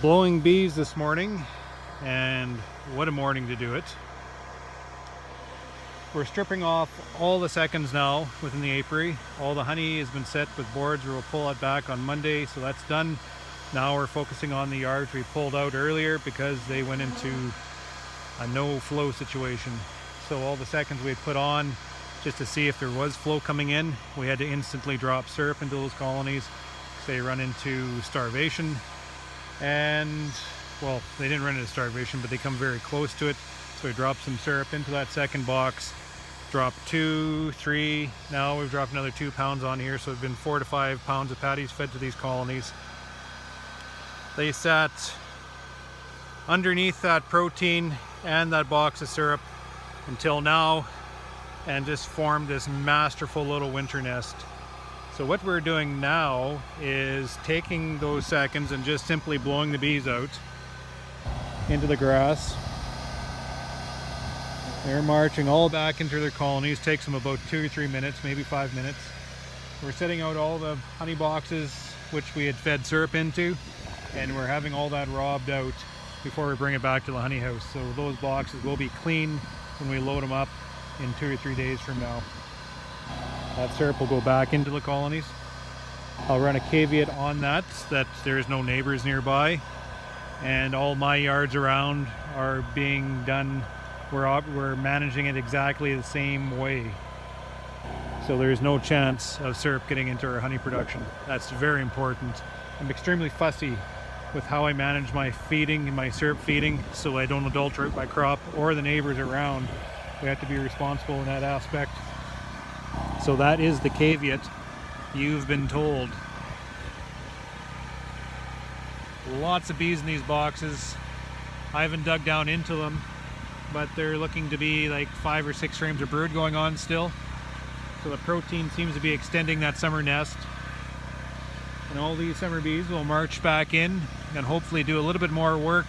Blowing bees this morning, and what a morning to do it. We're stripping off all the seconds now within the apiary. All the honey has been set with boards. We'll pull it back on Monday, so that's done. Now we're focusing on the yards we pulled out earlier because they went into a no flow situation. So all the seconds we had put on just to see if there was flow coming in, we had to instantly drop syrup into those colonies so they run into starvation. And well, they didn't run into starvation, but they come very close to it. So we dropped some syrup into that second box, dropped 2, 3, now we've dropped another 2 pounds on here, so it's been 4 to 5 pounds of patties fed to these colonies. They sat underneath that protein and that box of syrup until now and just formed this masterful little winter nest. So what we're doing now is taking those seconds and just simply blowing the bees out into the grass. They're marching all back into their colonies. Takes them about 2 or 3 minutes, maybe 5 minutes. We're setting out all the honey boxes which we had fed syrup into, and we're having all that robbed out before we bring it back to the honey house. So those boxes will be clean when we load them up in 2 or 3 days from now. That syrup will go back into the colonies. I'll run a caveat on that there's no neighbors nearby, and all my yards around are being done. We're managing it exactly the same way. So there's no chance of syrup getting into our honey production. That's very important. I'm extremely fussy with how I manage my feeding and my syrup feeding so I don't adulterate my crop or the neighbors around. We have to be responsible in that aspect. So that is the caveat you've been told. Lots of bees in these boxes. I haven't dug down into them, but they're looking to be like 5 or 6 frames of brood going on still. So the protein seems to be extending that summer nest. And all these summer bees will march back in and hopefully do a little bit more work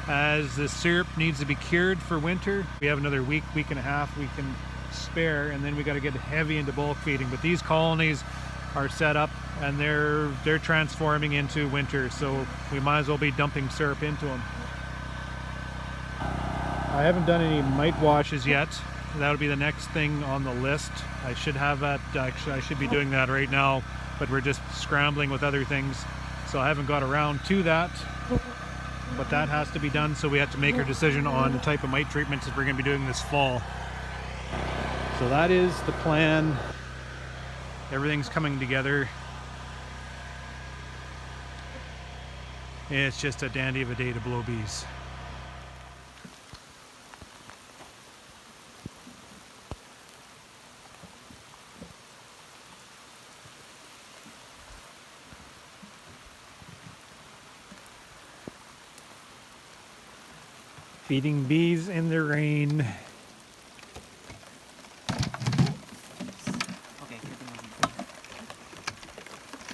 as the syrup needs to be cured for winter. We have another week and a half we can spare, and then we got to get heavy into bulk feeding. But these colonies are set up and they're transforming into winter, so we might as well be dumping syrup into them. I haven't done any mite washes yet. That would be the next thing on the list. I should have that, actually I should be doing that right now, but we're just scrambling with other things, so I haven't got around to that. But that has to be done, so we have to make our decision on the type of mite treatments that we're going to be doing this fall. So that is the plan. Everything's coming together. It's just a dandy of a day to blow bees. Feeding bees in the rain. Okay,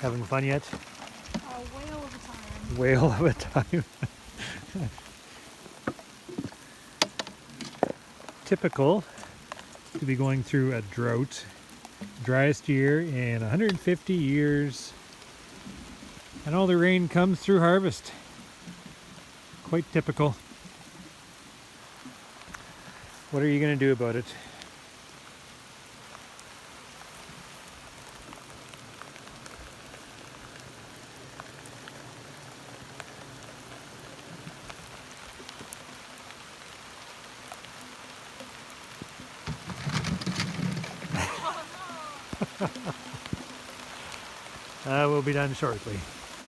Having fun yet? A whale of a time. Whale of a time. Typical to be going through a drought. Driest year in 150 years. And all the rain comes through harvest. Quite typical. What are you going to do about it? That will be done shortly.